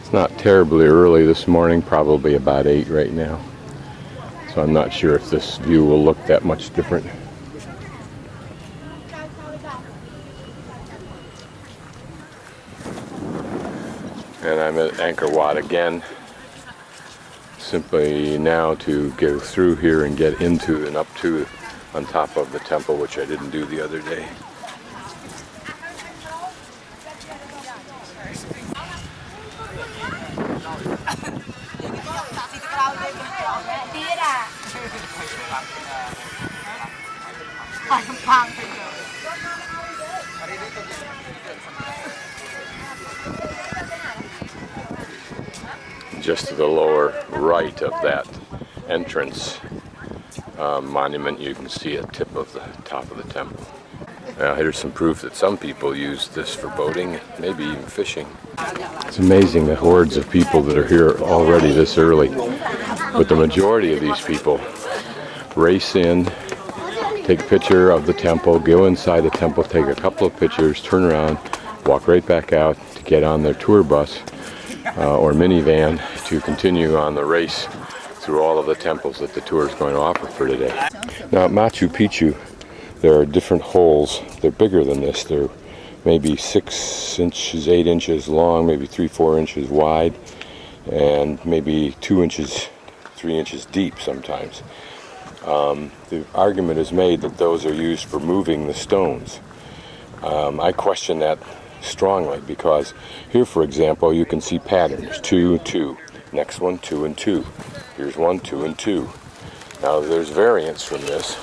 It's not terribly early this morning, probably about 8 right now. So I'm not sure if this view will look that much different. And I'm at Angkor Wat again, simply now to go through here and get into and up to on top of the temple, which I didn't do the other day. Just to the lower right of that entrance monument, you can see a tip of the top of the temple. Now here's some proof that some people use this for boating, maybe even fishing. It's amazing the hordes of people that are here already this early. But the majority of these people race in, take a picture of the temple, go inside the temple, take a couple of pictures, turn around, walk right back out to get on their tour bus or minivan to continue on the race through all of the temples that the tour is going to offer for today. Now at Machu Picchu, there are different holes. They're bigger than this. They're maybe 6 inches, 8 inches long, maybe 3-4 inches wide, and maybe 2 inches, 3 inches deep sometimes. The argument is made that those are used for moving the stones. I question that strongly, because here, for example, you can see patterns: 2, 2. Next one, 2 and 2. Here's 1, 2 and 2. Now there's variance from this.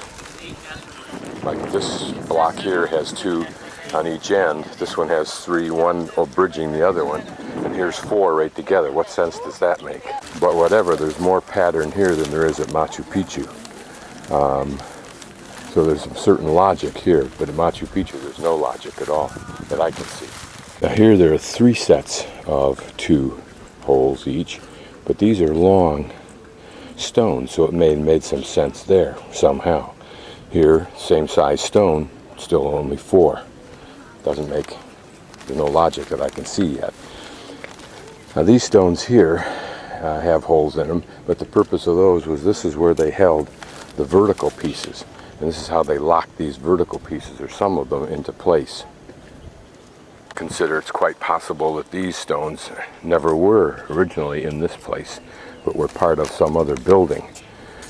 Like this block here has 2 on each end. This one has 3, one bridging the other one. And here's 4 right together. What sense does that make? But whatever, there's more pattern here than there is at Machu Picchu. So there's some certain logic here, but at Machu Picchu there's no logic at all that I can see. Now here there are 3 sets of 2 holes each, but these are long stones, so it made some sense there somehow. Here, same size stone, still only 4. There's no logic that I can see yet. Now these stones here have holes in them, but the purpose of those was this is where they held the vertical pieces. And this is how they locked these vertical pieces, or some of them, into place. Consider it's quite possible that these stones never were originally in this place, but were part of some other building,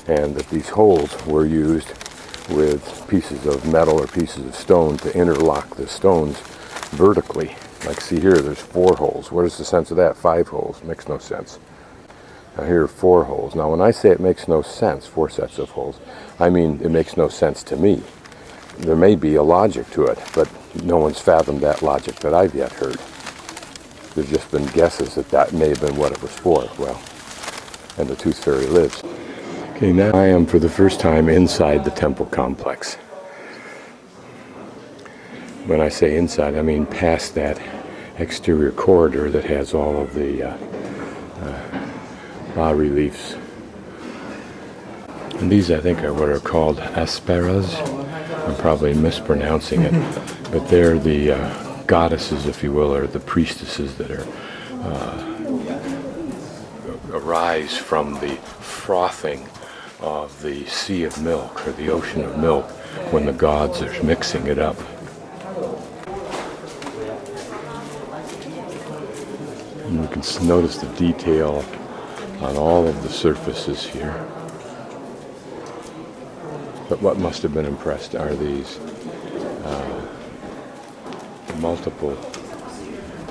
and that these holes were used with pieces of metal or pieces of stone to interlock the stones vertically. Like, see here, there's 4 holes. What is the sense of that? 5 holes. Makes no sense. Now here are 4 holes. Now when I say it makes no sense, 4 sets of holes, I mean it makes no sense to me. There may be a logic to it, but no one's fathomed that logic that I've yet heard. There's just been guesses that that may have been what it was for. Well, and the Tooth Fairy lives. Okay, now I am for the first time inside the temple complex. When I say inside, I mean past that exterior corridor that has all of the bas-reliefs. And these, I think, are what are called asperas. I'm probably mispronouncing it, but they're the goddesses, if you will, or the priestesses that are arise from the frothing of the sea of milk, or the ocean of milk, when the gods are mixing it up. And you can notice the detail on all of the surfaces here. But what must have been impressed are these multiple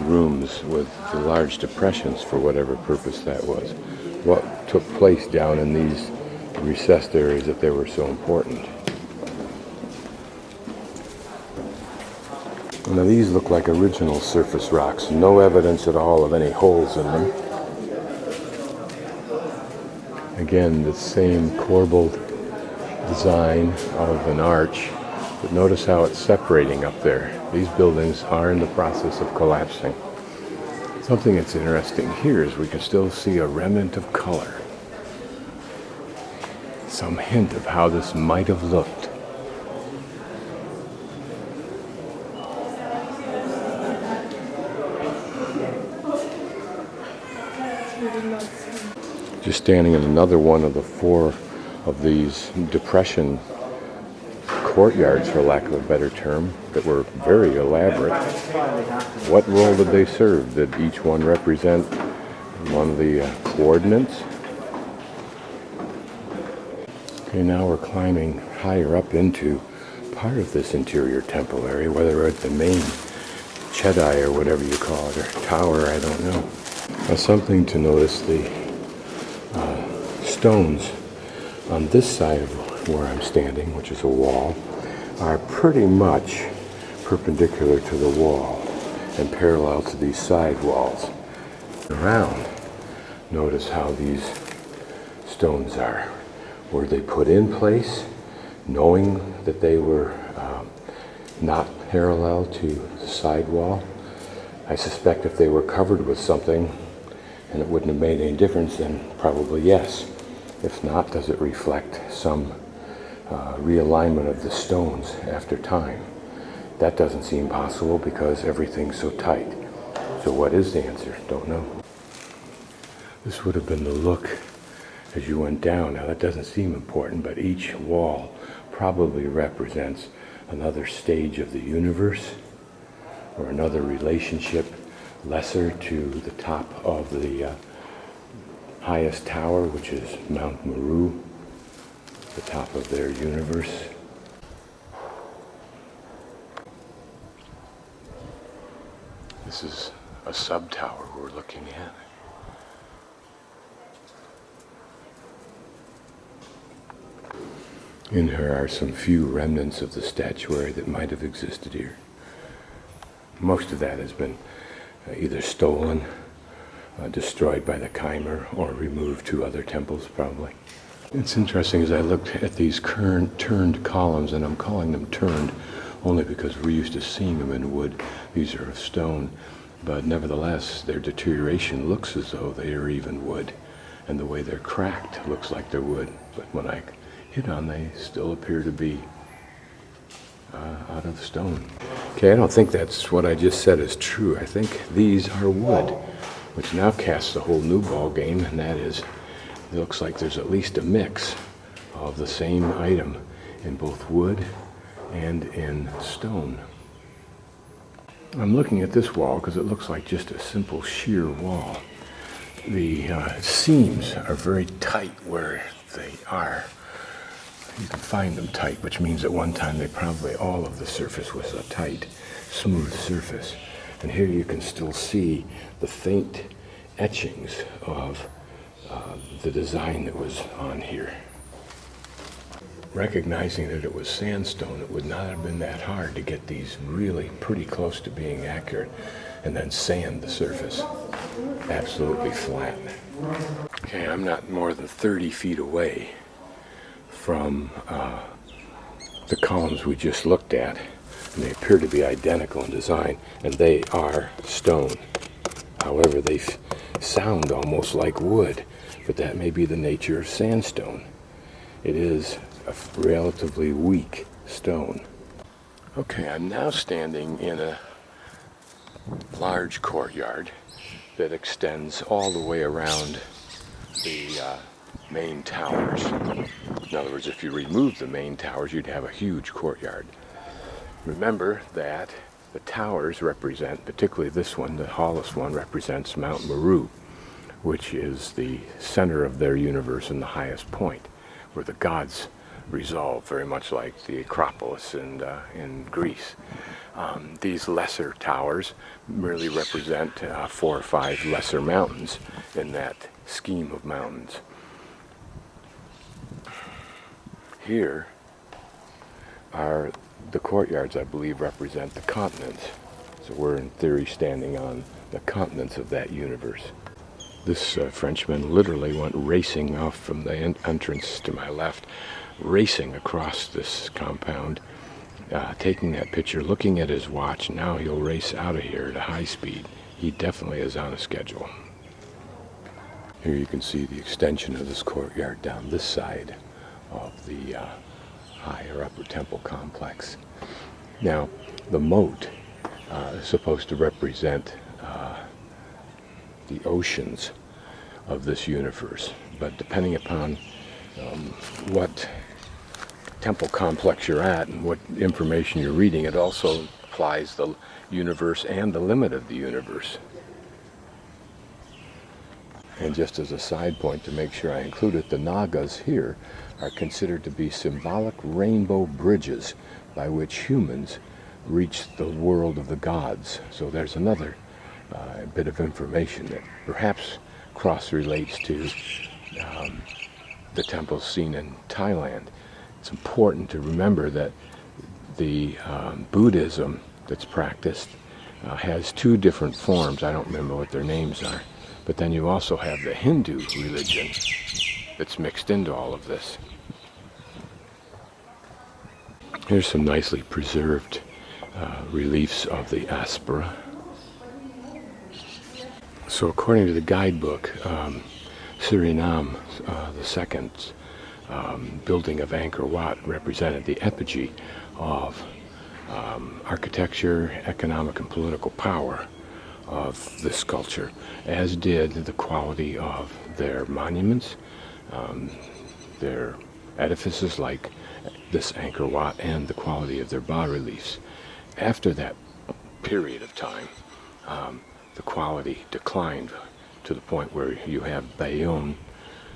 rooms with the large depressions, for whatever purpose that was. What took place down in these recessed areas that they were so important. Now these look like original surface rocks. No evidence at all of any holes in them. Again, the same corbelled design of an arch, but notice how it's separating up there. These buildings are in the process of collapsing. Something that's interesting here is we can still see a remnant of color. Some hint of how this might have looked. Just standing in another one of the 4 of these depression courtyards, for lack of a better term, that were very elaborate. What role did they serve? Did each one represent one of the coordinates? Okay, now we're climbing higher up into part of this interior temple area, whether we're at the main chedai or whatever you call it, or tower, I don't know. Now, something to notice, the stones on this side of where I'm standing, which is a wall, are pretty much perpendicular to the wall and parallel to these side walls. Around, notice how these stones are. Were they put in place knowing that they were not parallel to the side wall? I suspect if they were covered with something and it wouldn't have made any difference, then probably yes. If not, does it reflect some realignment of the stones after time? That doesn't seem possible because everything's so tight. So what is the answer? Don't know. This would have been the look as you went down. Now that doesn't seem important, but each wall probably represents another stage of the universe or another relationship lesser to the top of the highest tower, which is Mount Meru, the top of their universe. This is a sub-tower we're looking at. In here are some few remnants of the statuary that might have existed here. Most of that has been either stolen, destroyed by the Khmer, or removed to other temples probably. It's interesting as I looked at these current turned columns, and I'm calling them turned only because we're used to seeing them in wood. These are of stone, but nevertheless their deterioration looks as though they are even wood, and the way they're cracked looks like they're wood, but when I hit on, they still appear to be out of stone. Okay, I don't think that's what I just said is true. I think these are wood, which now casts a whole new ball game, and that is, it looks like there's at least a mix of the same item in both wood and in stone. I'm looking at this wall because it looks like just a simple sheer wall. The seams are very tight where they are. You can find them tight, which means at one time all of the surface was a tight, smooth surface. And here you can still see the faint etchings of the design that was on here. Recognizing that it was sandstone, it would not have been that hard to get these really pretty close to being accurate and then sand the surface absolutely flat. Okay, I'm not more than 30 feet away from the columns we just looked at, and they appear to be identical in design, and they are stone. However, they sound almost like wood, but that may be the nature of sandstone. It is a relatively weak stone. Okay, I'm now standing in a large courtyard that extends all the way around the main towers. In other words, if you remove the main towers, you'd have a huge courtyard. Remember that the towers represent, particularly this one, the tallest one, represents Mount Meru, which is the center of their universe and the highest point, where the gods resolve, very much like the Acropolis in Greece. These lesser towers merely represent 4 or 5 lesser mountains in that scheme of mountains. Here are the courtyards, I believe, represent the continents. So we're in theory standing on the continents of that universe. This Frenchman literally went racing off from the entrance to my left, racing across this compound, taking that picture, looking at his watch. Now he'll race out of here at a high speed. He definitely is on a schedule. Here you can see the extension of this courtyard down this side of the higher upper temple complex. Now, the moat is supposed to represent the oceans of this universe. But depending upon what temple complex you're at and what information you're reading, it also applies the universe and the limit of the universe. And just as a side point to make sure I include it, the Nagas here are considered to be symbolic rainbow bridges by which humans reach the world of the gods. So there's another bit of information that perhaps cross-relates to the temples seen in Thailand. It's important to remember that the Buddhism that's practiced has two different forms. I don't remember what their names are. But then you also have the Hindu religion that's mixed into all of this. Here's some nicely preserved reliefs of the Aspera. So according to the guidebook, Suriname, the second building of Angkor Wat, represented the epigee of architecture, economic and political power of this culture, as did the quality of their monuments, their edifices like this Angkor Wat, and the quality of their bas-reliefs. After that period of time, the quality declined to the point where you have Bayonne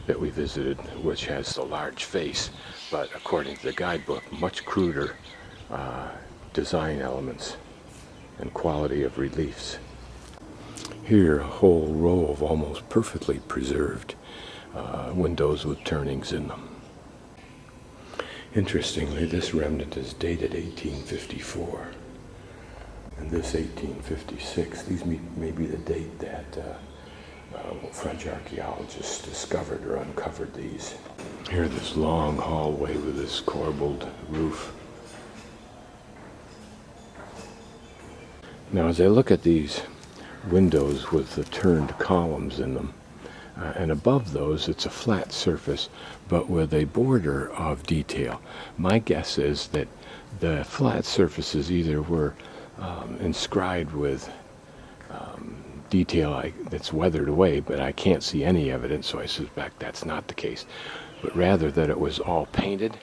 that we visited, which has the large face, but according to the guidebook, much cruder design elements and quality of reliefs. Here, a whole row of almost perfectly preserved windows with turnings in them. Interestingly, this remnant is dated 1854, and this 1856. These may be the date that French archaeologists discovered or uncovered these. Here, this long hallway with this corbelled roof. Now, as I look at these windows with the turned columns in them, and above those it's a flat surface but with a border of detail. My guess is that the flat surfaces either were inscribed with detail that's weathered away, but I can't see any evidence, so I suspect that's not the case, but rather that it was all painted,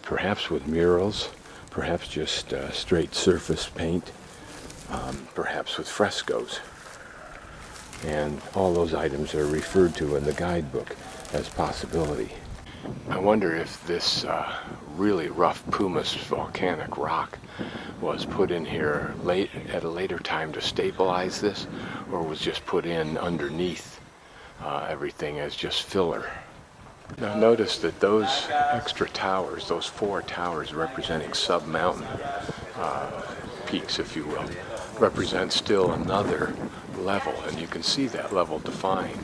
perhaps with murals, perhaps just straight surface paint, perhaps with frescoes. And all those items are referred to in the guidebook as possibility. I wonder if this really rough pumice volcanic rock was put in here at a later time to stabilize this, or was just put in underneath everything as just filler. Now notice that those extra towers, those 4 towers representing sub-mountain peaks, if you will, represent still another level, and you can see that level defined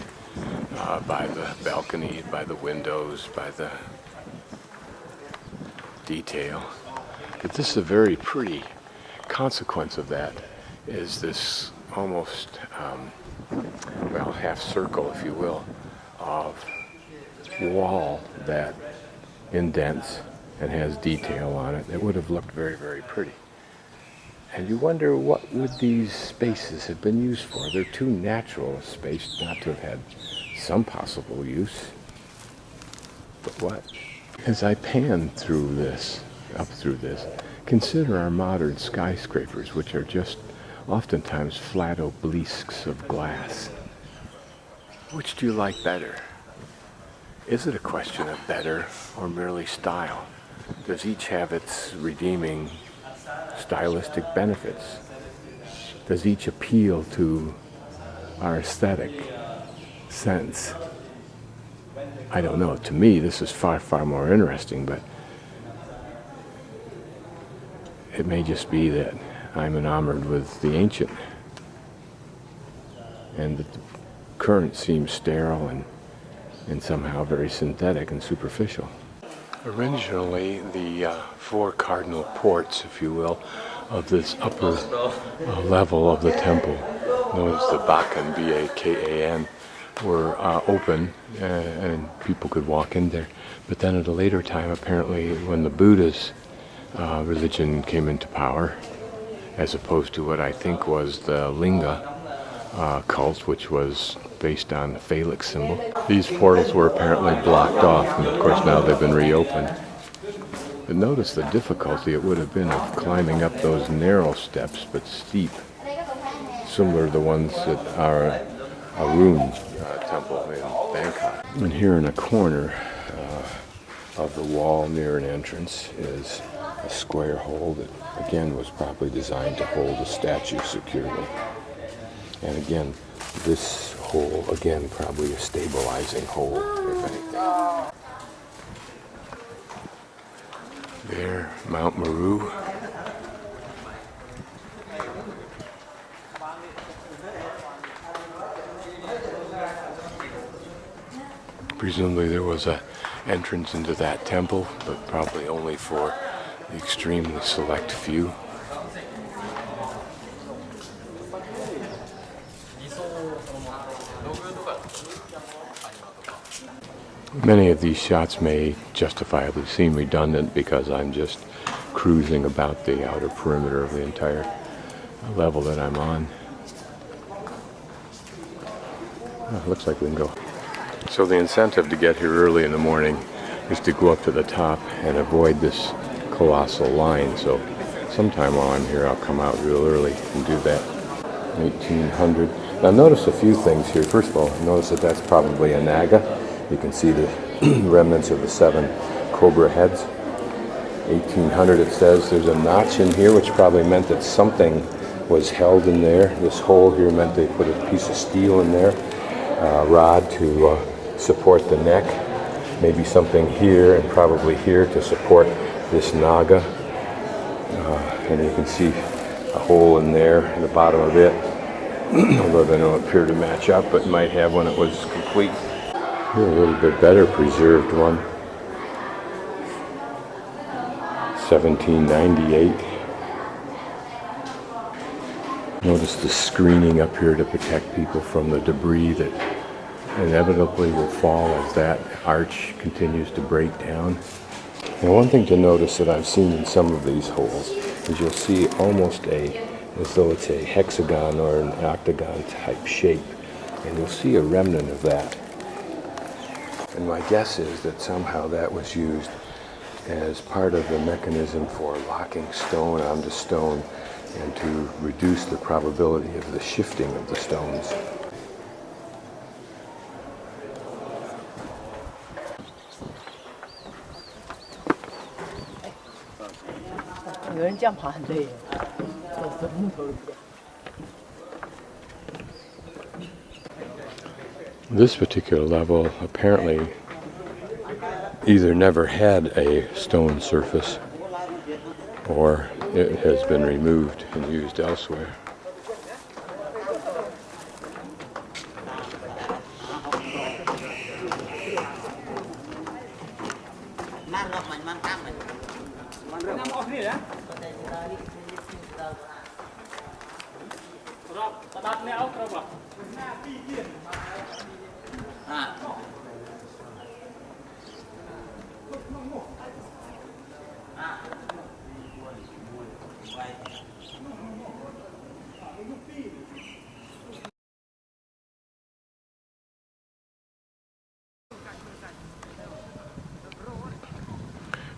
by the balcony, by the windows, by the detail. But this is a very pretty consequence of that, is this almost, half circle, if you will, of wall that indents and has detail on it. It would have looked very, very pretty. And you wonder, what would these spaces have been used for? They're too natural a space not to have had some possible use. But what? As I pan through this, up through this, consider our modern skyscrapers, which are just oftentimes flat obelisks of glass. Which do you like better? Is it a question of better or merely style? Does each have its redeeming stylistic benefits? Does each appeal to our aesthetic sense? I don't know. To me, this is far, far more interesting, but it may just be that I'm enamored with the ancient, and that the current seems sterile and somehow very synthetic and superficial. Originally, the 4 cardinal ports, if you will, of this upper level of the temple, known as the Bakan, B-A-K-A-N, were open, and people could walk in there. But then at a later time, apparently, when the Buddha's religion came into power, as opposed to what I think was the Linga cult, which was based on the phallic symbol. These portals were apparently blocked off, and of course now they've been reopened. But notice the difficulty it would have been of climbing up those narrow steps, but steep, similar to the ones at our Arun temple in Bangkok. And here in a corner of the wall near an entrance is a square hole that again was probably designed to hold a statue securely. And again, this hole, again, probably a stabilizing hole, if anything. There, Mount Meru. Presumably there was an entrance into that temple, but probably only for the extremely select few. Many of these shots may justifiably seem redundant because I'm just cruising about the outer perimeter of the entire level that I'm on. Oh, looks like we can go. So the incentive to get here early in the morning is to go up to the top and avoid this colossal line. So sometime while I'm here, I'll come out real early and do that. 1800. Now notice a few things here. First of all, notice that that's probably a naga. You can see the remnants of the 7 cobra heads. 1800 it says. There's a notch in here, which probably meant that something was held in there. This hole here meant they put a piece of steel in there, rod to support the neck. Maybe something here and probably here to support this naga. And you can see a hole in there in the bottom of it, although they don't appear to match up, but might have when it was complete. Here, a little bit better preserved one. 1798. Notice the screening up here to protect people from the debris that inevitably will fall as that arch continues to break down. Now, one thing to notice that I've seen in some of these holes is you'll see almost as though it's a hexagon or an octagon type shape, and you'll see a remnant of that. And my guess is that somehow that was used as part of the mechanism for locking stone onto stone and to reduce the probability of the shifting of the stones. This particular level apparently either never had a stone surface or it has been removed and used elsewhere.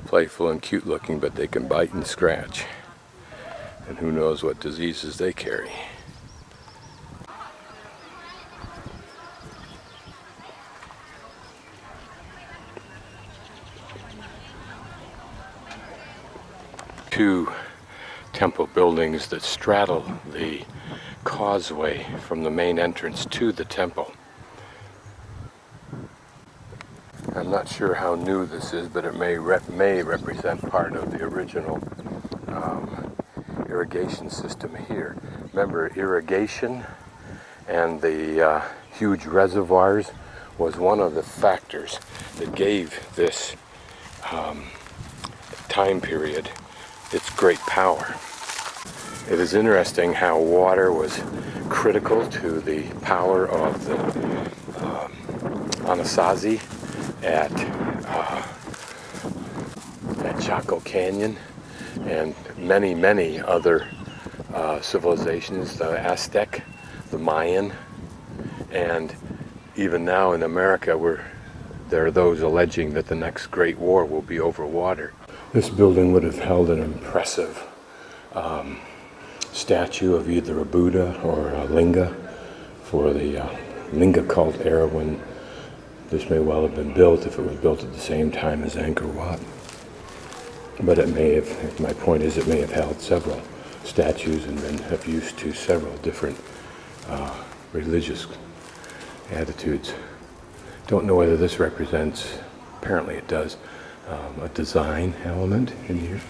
Playful and cute looking, but they can bite and scratch. And who knows what diseases they carry. Two temple buildings that straddle the causeway from the main entrance to the temple. I'm not sure how new this is, but it may represent part of the original irrigation system here. Remember, irrigation and the huge reservoirs was one of the factors that gave this time period its great power. It is interesting how water was critical to the power of the Anasazi at Chaco Canyon and many other civilizations, the Aztec, the Mayan, and even now in America, there are those alleging that the next Great War will be over water. This building would have held an impressive statue of either a Buddha or a Linga for the Linga cult era, when this may well have been built, if it was built at the same time as Angkor Wat. But it may have, my point is, it may have held several statues and been of use to several different religious attitudes. Don't know whether this represents, apparently it does, a design element in here.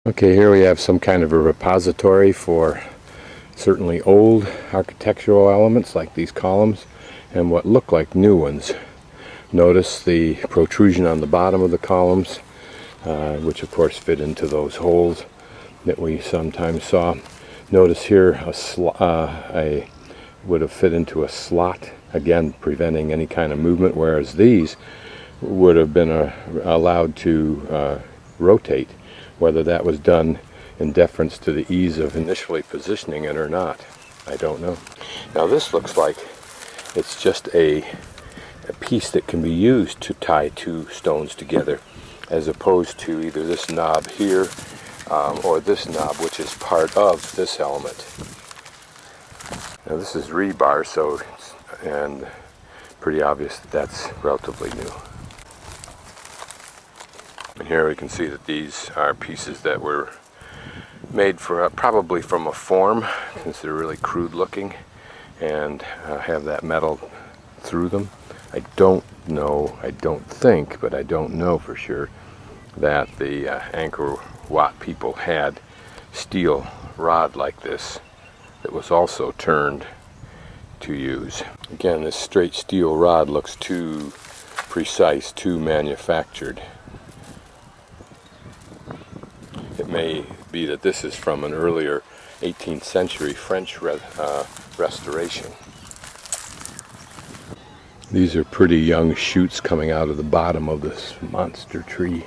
Okay, here we have some kind of a repository for certainly old architectural elements like these columns and what look like new ones. Notice the protrusion on the bottom of the columns, which of course fit into those holes that we sometimes saw. Notice here would have fit into a slot, again preventing any kind of movement, whereas these would have been allowed to rotate. Whether that was done in deference to the ease of initially positioning it or not, I don't know. Now this looks like it's just a piece that can be used to tie two stones together, as opposed to either this knob here or this knob, which is part of this element. Now this is rebar, and pretty obvious that that's relatively new. And here we can see that these are pieces that were made for probably from a form, since they're really crude looking and have that metal through them. I don't think, but I don't know for sure that the Angkor Wat people had steel rod like this that was also turned to use. Again, this straight steel rod looks too precise, too manufactured. It may be that this is from an earlier 18th century French restoration. These are pretty young shoots coming out of the bottom of this monster tree.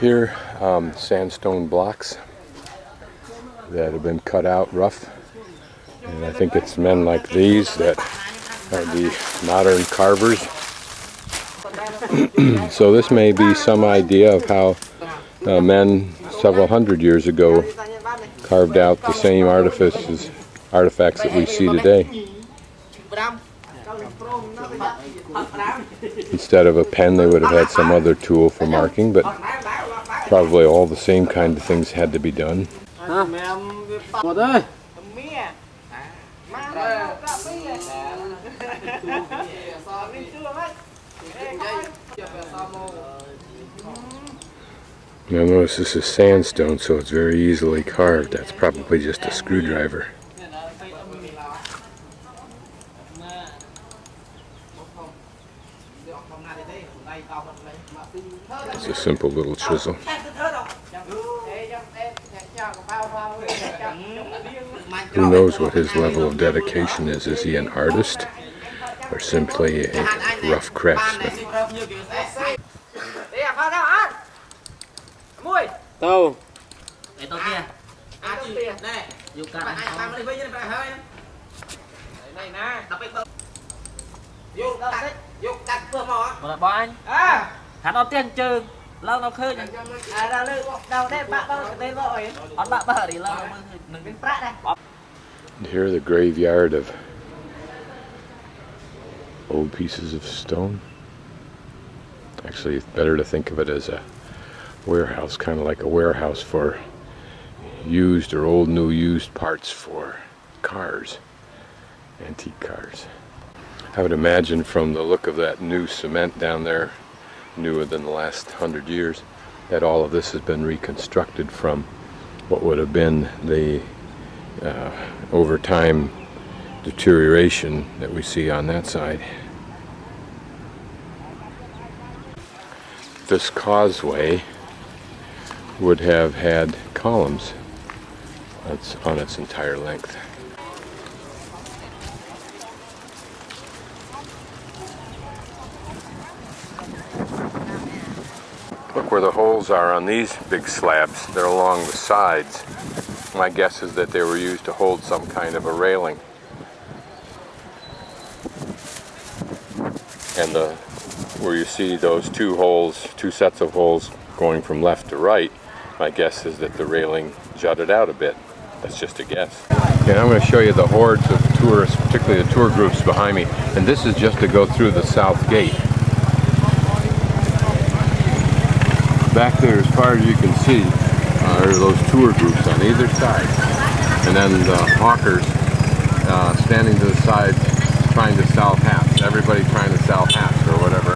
Here, sandstone blocks that have been cut out rough. And I think it's men like these that are the modern carvers. So this may be some idea of how men several hundred years ago carved out the same artifacts that we see today. Instead of a pen, they would have had some other tool for marking, but probably all the same kind of things had to be done. Now notice this is sandstone, so it's very easily carved. That's probably just a screwdriver. It's a simple little chisel. Who knows what his level of dedication is? Is he an artist or simply a rough craftsman? Đâu? Bỏ anh. Hắn nó tiền trừ, lâu nó khơi. Here, the graveyard of old pieces of stone. Actually, it's better to think of it as a warehouse, kind of like a warehouse for used or old, new, used parts for cars, antique cars. I would imagine from the look of that new cement down there, newer than the last 100 years, that all of this has been reconstructed from what would have been the over time deterioration that we see on that side. This causeway would have had columns on its entire length. where the holes are on these big slabs. They're along the sides. My guess is that they were used to hold some kind of a railing. And where you see those two holes, two sets of holes going from left to right, my guess is that the railing jutted out a bit. That's just a guess. And I'm going to show you the hordes of tourists, particularly the tour groups behind me. And this is just to go through the south gate. Back there, as far as you can see, are those tour groups on either side. And then the hawkers standing to the side trying to sell hats. Everybody trying to sell hats or whatever.